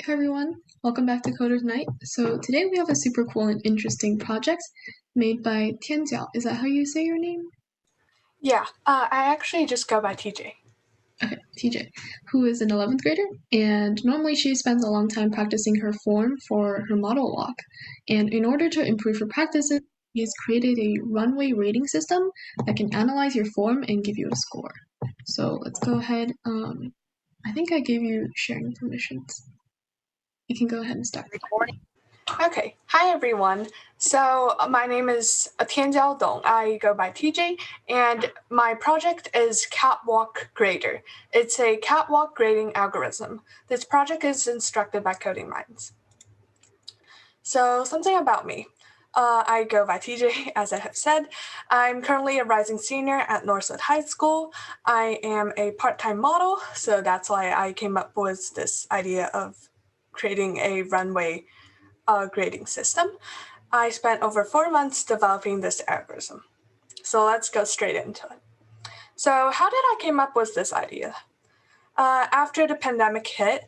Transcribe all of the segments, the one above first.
Hi everyone, welcome back to Coders Night. So today we have a super cool and interesting project made by Tianjiao. Is that how you say your name? Yeah, I actually just go by TJ. Okay, TJ, who is an 11th grader, and normally she spends a long time practicing her form for her model walk. And in order to improve her practices, she has created a runway rating system that can analyze your form and give you a score. So let's go ahead. I think I gave you sharing permissions. You can go ahead and start. Recording. Okay, hi everyone. So my name is Tianjiao Dong. I go by TJ, and my project is Catwalk Grader. It's a catwalk grading algorithm. This project is instructed by Coding Minds. So something about me. I go by TJ, as I have said. I'm currently a rising senior at Northwood High School. I am a part-time model, so that's why I came up with this idea of creating a runway grading system. I spent over 4 months developing this algorithm. So let's go straight into it. So how did I came up with this idea? After the pandemic hit,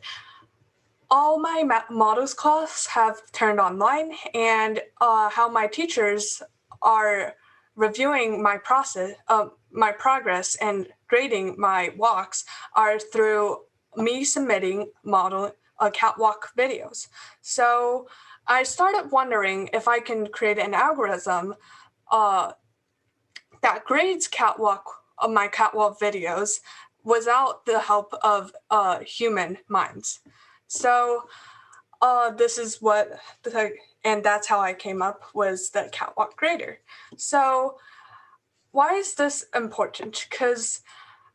all my models class have turned online, and how my teachers are reviewing my progress and grading my walks are through me submitting catwalk videos. So I started wondering if I can create an algorithm that grades my catwalk videos without the help of human minds. So this is and that's how I came up with the Catwalk Grader. So why is this important? Because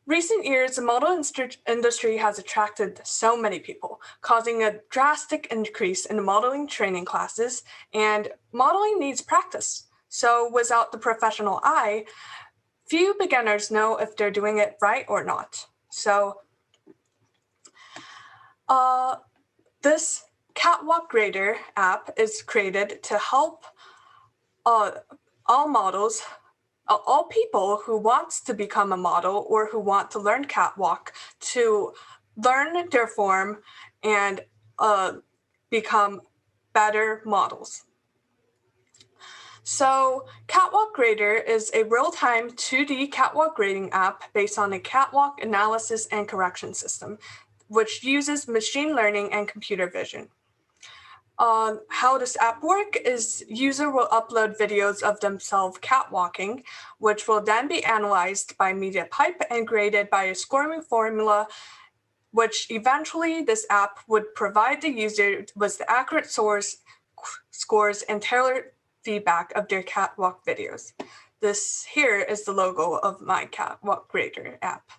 recent years, the model industry has attracted so many people, causing a drastic increase in modeling training classes, and modeling needs practice. So without the professional eye, few beginners know if they're doing it right or not. So this Catwalk Grader app is created to help all people who wants to become a model or who want to learn catwalk to learn their form and become better models. So Catwalk Grader is a real-time 2D catwalk grading app based on a catwalk analysis and correction system, which uses machine learning and computer vision. How this app works is user will upload videos of themselves catwalking, which will then be analyzed by MediaPipe and graded by a scoring formula, which eventually this app would provide the user with the accurate scores and tailored feedback of their catwalk videos. This here is the logo of my Catwalk Grader app.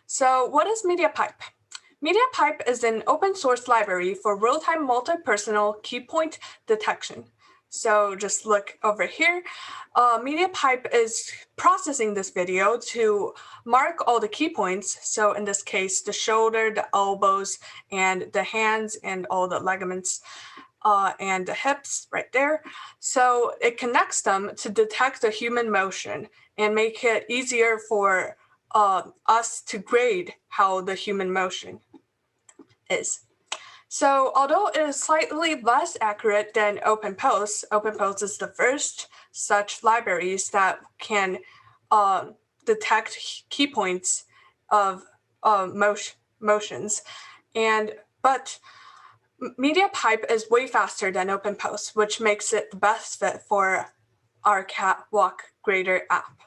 So what is MediaPipe? MediaPipe is an open source library for real-time multi-personal key point detection. So just look over here. MediaPipe is processing this video to mark all the key points. So in this case, the shoulder, the elbows, and the hands, and all the ligaments, and the hips right there. So it connects them to detect the human motion and make it easier for us to grade how the human motion is. So although it is slightly less accurate than OpenPose is the first such libraries that can detect key points of motions. But MediaPipe is way faster than OpenPose, which makes it the best fit for our Catwalk Grader app.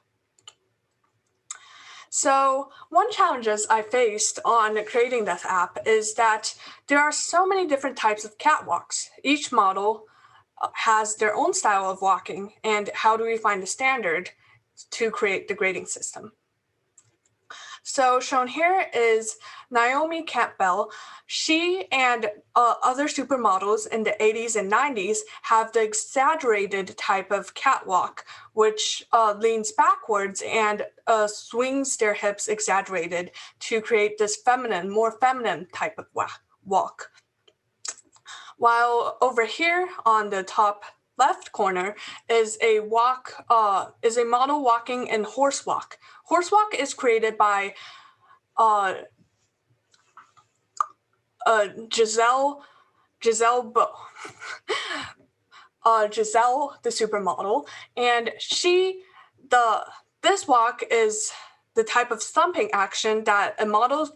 So one challenges I faced on creating this app is that there are so many different types of catwalks. Each model has their own style of walking, and how do we find a standard to create the grading system? So shown here is Naomi Campbell. She and other supermodels in the 80s and 90s have the exaggerated type of catwalk, which leans backwards and swings their hips exaggerated to create this more feminine type of walk. While over here on the top left corner is a model walking in horsewalk. Horsewalk is created by Giselle Giselle, the supermodel, and this walk is the type of stomping action that a model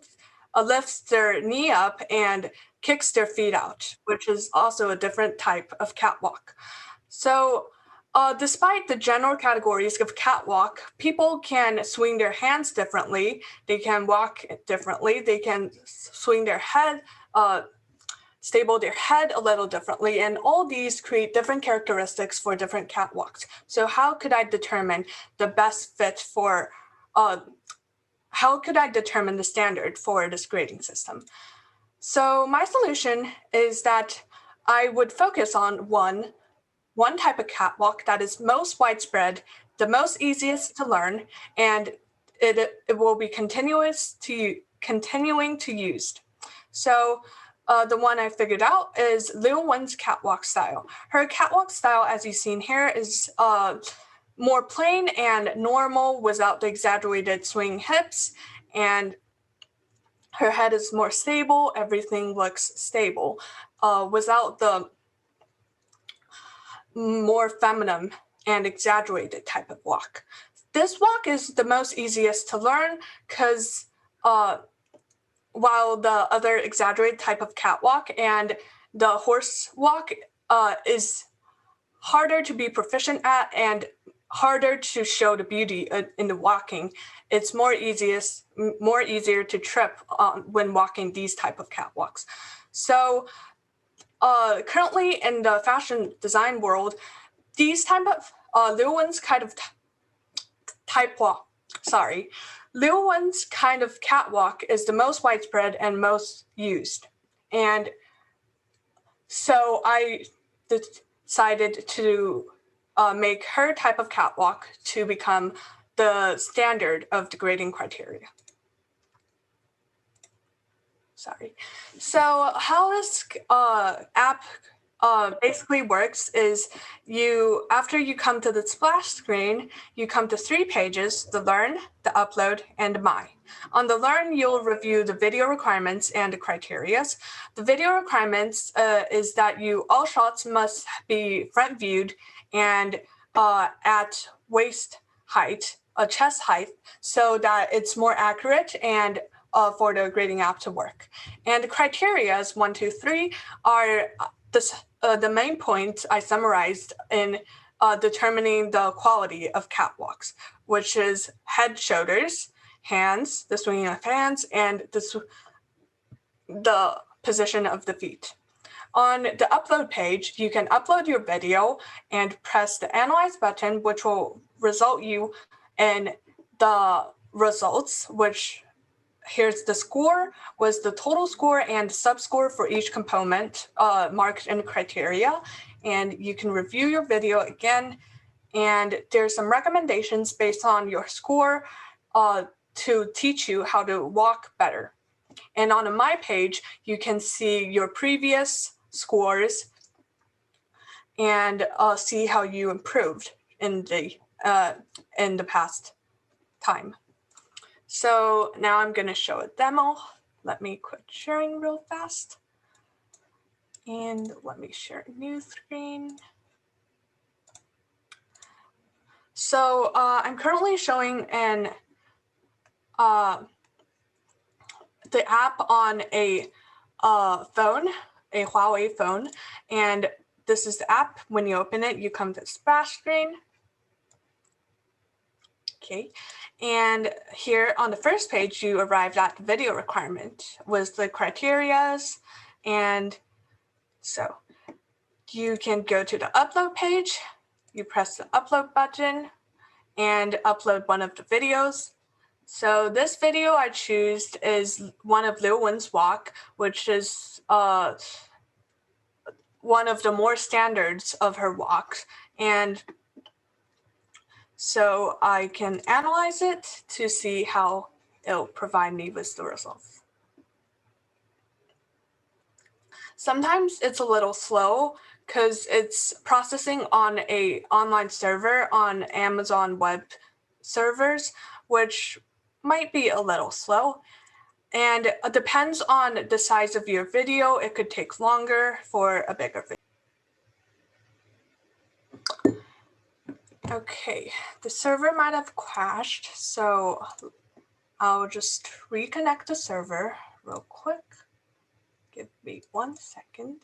lifts their knee up and kicks their feet out, which is also a different type of catwalk. So despite the general categories of catwalk, people can swing their hands differently, they can walk differently, they can swing their head, stable their head a little differently, and all these create different characteristics for different catwalks. So how could I determine the best fit for, how could I determine the standard for this grading system? So my solution is that I would focus on one type of catwalk that is most widespread, the most easiest to learn, and it will be continuing to use. So the one I figured out is Liu Wen's catwalk style. Her catwalk style, as you've seen here, is more plain and normal without the exaggerated swing hips, and her head is more stable. Everything looks stable without the more feminine and exaggerated type of walk. This walk is the most easiest to learn because while the other exaggerated type of catwalk and the horse walk is harder to be proficient at and harder to show the beauty in the walking, it's more easier to trip when walking these type of catwalks. So currently in the fashion design world, these type of Liu Wen's kind of Liu Wen's kind of catwalk is the most widespread and most used. And so I decided to make her type of catwalk to become the standard of the grading criteria. So how this app basically works is after you come to the splash screen, you come to 3 pages: the Learn, the Upload, and My. On the Learn, you'll review the video requirements and the criteria. The video requirements is that all shots must be front viewed and at waist height, chest height, so that it's more accurate and for the grading app to work. And the criteria, 1, 2, 3, are the main points I summarized in determining the quality of catwalks, which is head, shoulders, hands, the swinging of hands, and the position of the feet. On the upload page, you can upload your video and press the Analyze button, which will result you in the results, which here's the score, was the total score and sub-score for each component marked in criteria. And you can review your video again. And there's some recommendations based on your score to teach you how to walk better. And on my page, you can see your previous scores and see how you improved in the past time. So now I'm going to show a demo. Let me quit sharing real fast. And let me share a new screen. So I'm currently showing the app on a phone, a Huawei phone. And this is the app. When you open it, you come to the splash screen. Okay. And here on the first page, you arrived at the video requirement with the criterias. And so you can go to the upload page, you press the upload button and upload one of the videos. So this video I choose is one of Liu Wen's walk, which is one of the more standards of her walks. And so I can analyze it to see how it'll provide me with the results. Sometimes it's a little slow because it's processing on an online server on Amazon web servers, which might be a little slow. And it depends on the size of your video. It could take longer for a bigger video. Okay, the server might have crashed, so I'll just reconnect the server real quick. Give me 1 second.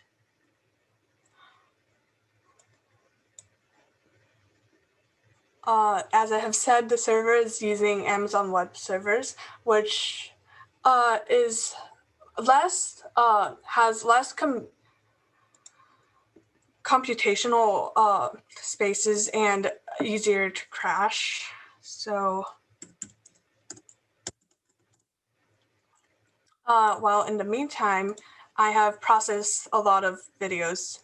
As I have said, the server is using Amazon Web Servers, which is less has less computational spaces and easier to crash. So while in the meantime, I have processed a lot of videos.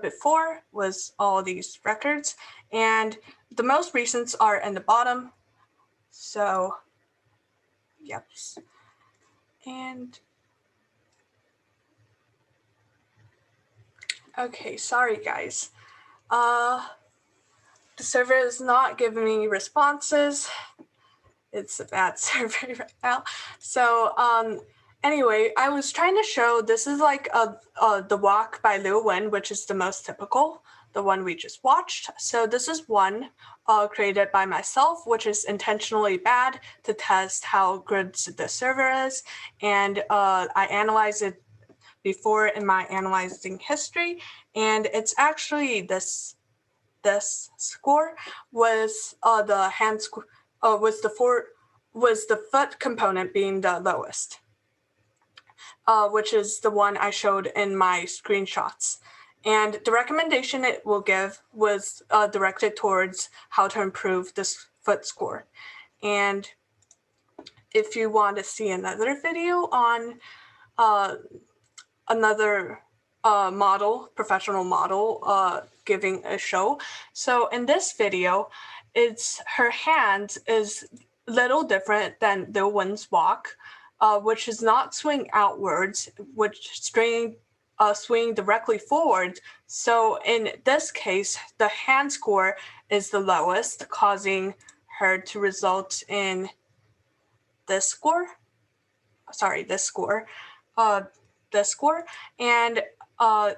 Before was all these records, and the most recent are in the bottom. So, yep. And okay, sorry guys. The server is not giving me responses. It's a bad server right now. So anyway, I was trying to show, this is like the walk by Lil Wen, which is the most typical, the one we just watched. So this is one created by myself, which is intentionally bad to test how good the server is. And I analyzed it before in my analyzing history, and it's actually this score was the hand score. Was the foot component being the lowest, which is the one I showed in my screenshots. And the recommendation it will give was directed towards how to improve this foot score. And if you want to see another video on another professional model giving a show. So in this video, her hand is a little different than the Wen's walk, which is not swing outwards, which swing directly forward. So in this case, the hand score is the lowest, causing her to result in this score. And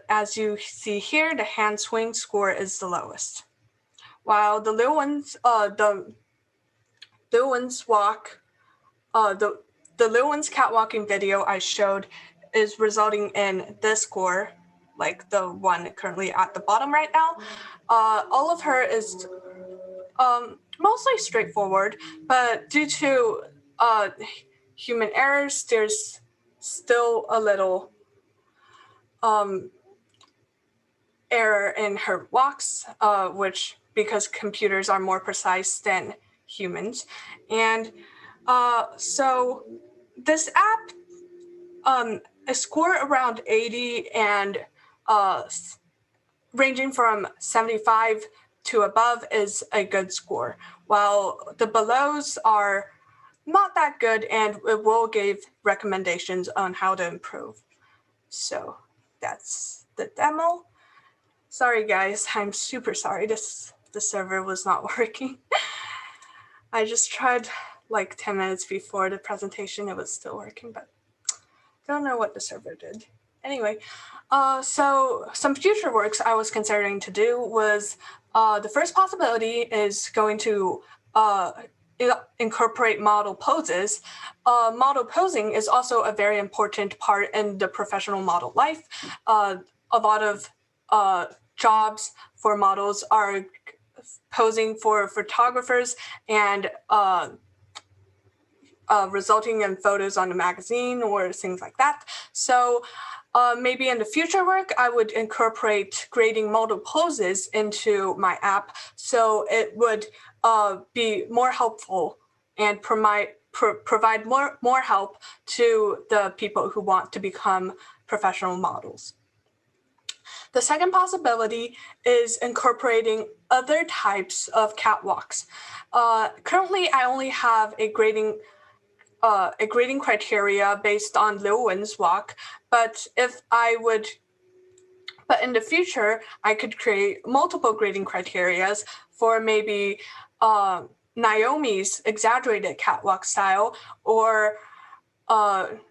as you see here, the hand swing score is the lowest. While the Lil Wen's walk, the Lil Wen's catwalking video I showed is resulting in this score, like the one currently at the bottom right now. All of her is mostly straightforward, but due to human errors, there's still a little error in her walks, which because computers are more precise than humans. And so this app, a score around 80 and ranging from 75 to above is a good score, while the belows are not that good, and it will give recommendations on how to improve. So that's the demo. Sorry guys, I'm super sorry the server was not working. I just tried like 10 minutes before the presentation, it was still working, but don't know what the server did. Anyway, so some future works I was considering to do was, the first possibility is going to incorporate model poses. Model posing is also a very important part in the professional model life. A lot of jobs for models are posing for photographers and resulting in photos on a magazine or things like that. So maybe in the future work, I would incorporate grading model poses into my app, so it would be more helpful and provide more help to the people who want to become professional models. The second possibility is incorporating other types of catwalks. Currently, I only have a grading criteria based on Lil Wen's walk, but in the future, I could create multiple grading criterias for maybe Naomi's exaggerated catwalk style, or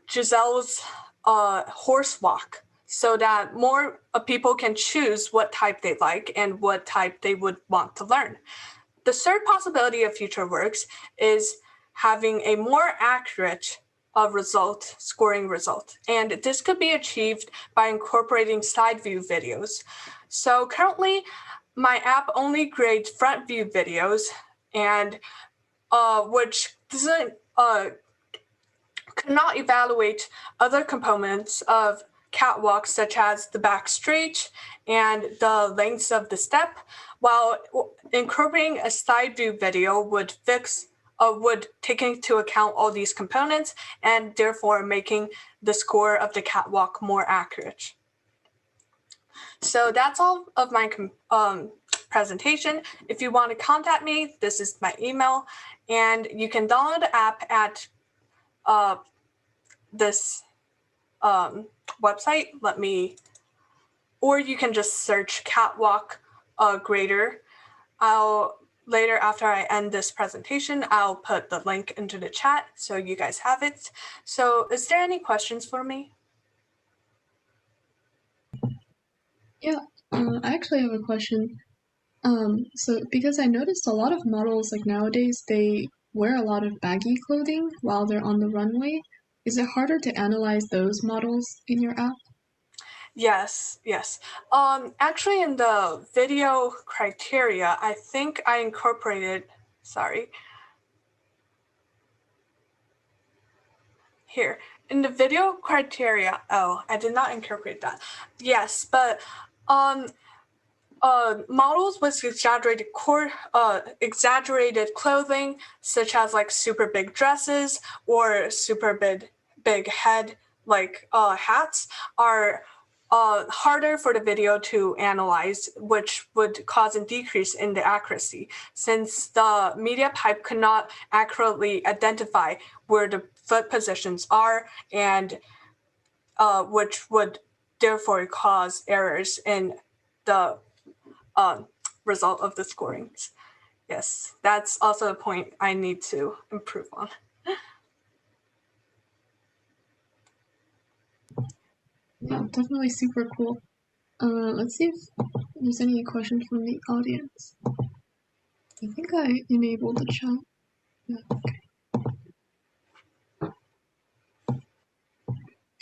Giselle's horse walk, so that more people can choose what type they like and what type they would want to learn. The third possibility of future works is having a more accurate scoring result. And this could be achieved by incorporating side view videos. So currently, my app only grades front view videos, and which doesn't cannot evaluate other components of catwalks, such as the back straight and the lengths of the step, while incorporating a side view video would take into account all these components and therefore making the score of the catwalk more accurate. So that's all of my presentation. If you want to contact me, this is my email, and you can download the app at this website. Or you can just search Catwalk Grader. Later, after I end this presentation, I'll put the link into the chat so you guys have it. So is there any questions for me? Yeah, I actually have a question. So because I noticed a lot of models, like nowadays, they wear a lot of baggy clothing while they're on the runway. Is it harder to analyze those models in your app? Yes. Actually, in the video criteria, I think I incorporated, here. In the video criteria, I did not incorporate that. Yes, but models with exaggerated clothing, such as like super big dresses or super big head like hats, are harder for the video to analyze, which would cause a decrease in the accuracy, since the MediaPipe could not accurately identify where the foot positions are, and which would therefore cause errors in the result of the scorings. Yes, that's also a point I need to improve on. Yeah, definitely super cool. Let's see if there's any questions from the audience. I think I enabled the chat. Yeah, okay.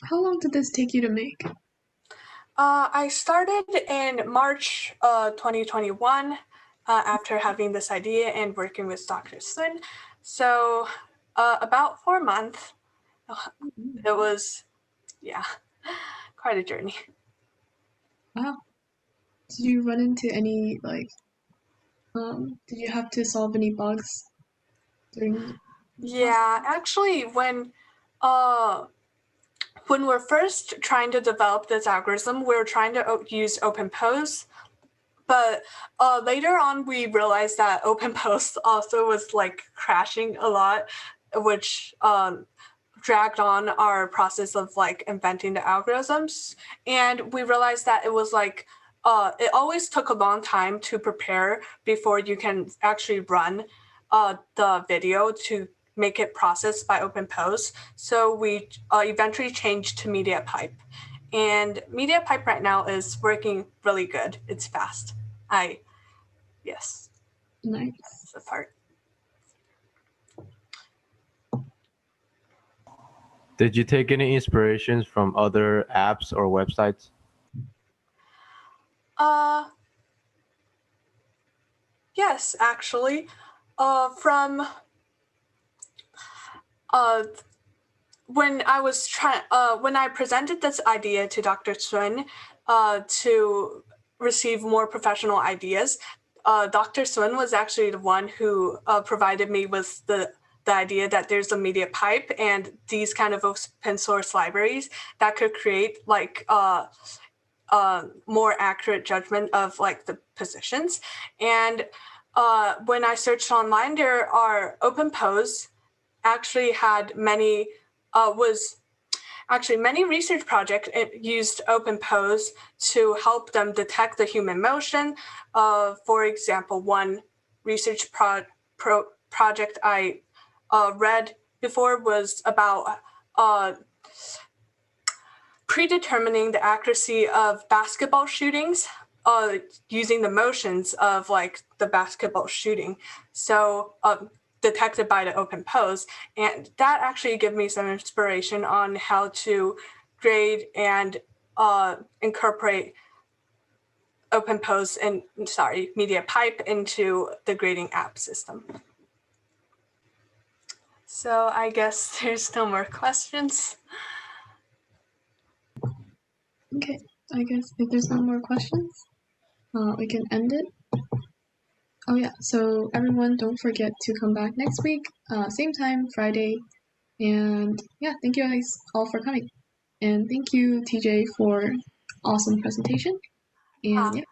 How long did this take you to make? I started in March 2021 after having this idea and working with Dr. Sun. So about 4 months. It was, quite a journey. Wow. Did you run into any, did you have to solve any bugs during? Yeah, actually, when we're first trying to develop this algorithm, we were trying to use OpenPose, but later on we realized that OpenPose also was like crashing a lot, which dragged on our process of like inventing the algorithms. And we realized that it was like, it always took a long time to prepare before you can actually run the video to make it processed by OpenPose. So we eventually changed to MediaPipe. And MediaPipe right now is working really good. It's fast. Yes. Nice. That's the part. Did you take any inspirations from other apps or websites? Yes, actually. When I presented this idea to Dr. Sun to receive more professional ideas, Dr. Sun was actually the one who provided me with the idea that there's a MediaPipe and these kind of open source libraries that could create like more accurate judgment of like the positions. And when I searched online, there are OpenPose actually had many research projects used OpenPose to help them detect the human motion. For example, one research project I read before was about predetermining the accuracy of basketball shootings using the motions of like the basketball shooting. So detected by the open pose. And that actually gave me some inspiration on how to grade and incorporate open pose and MediaPipe into the grading app system. So I guess there's no more questions. Okay, I guess if there's no more questions, we can end it. Oh yeah, so everyone don't forget to come back next week, same time, Friday. And yeah, thank you guys all for coming. And thank you, TJ, for awesome presentation. And yeah.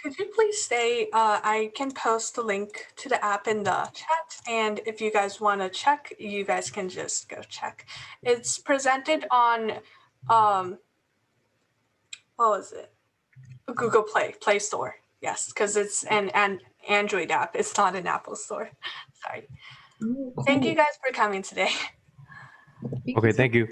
Could you please say, I can post the link to the app in the chat, and if you guys want to check, you guys can just go check. It's presented on, what was it? Google Play Store. Yes, because it's an Android app. It's not an Apple Store. Sorry. Cool. Thank you guys for coming today. Okay, thank you.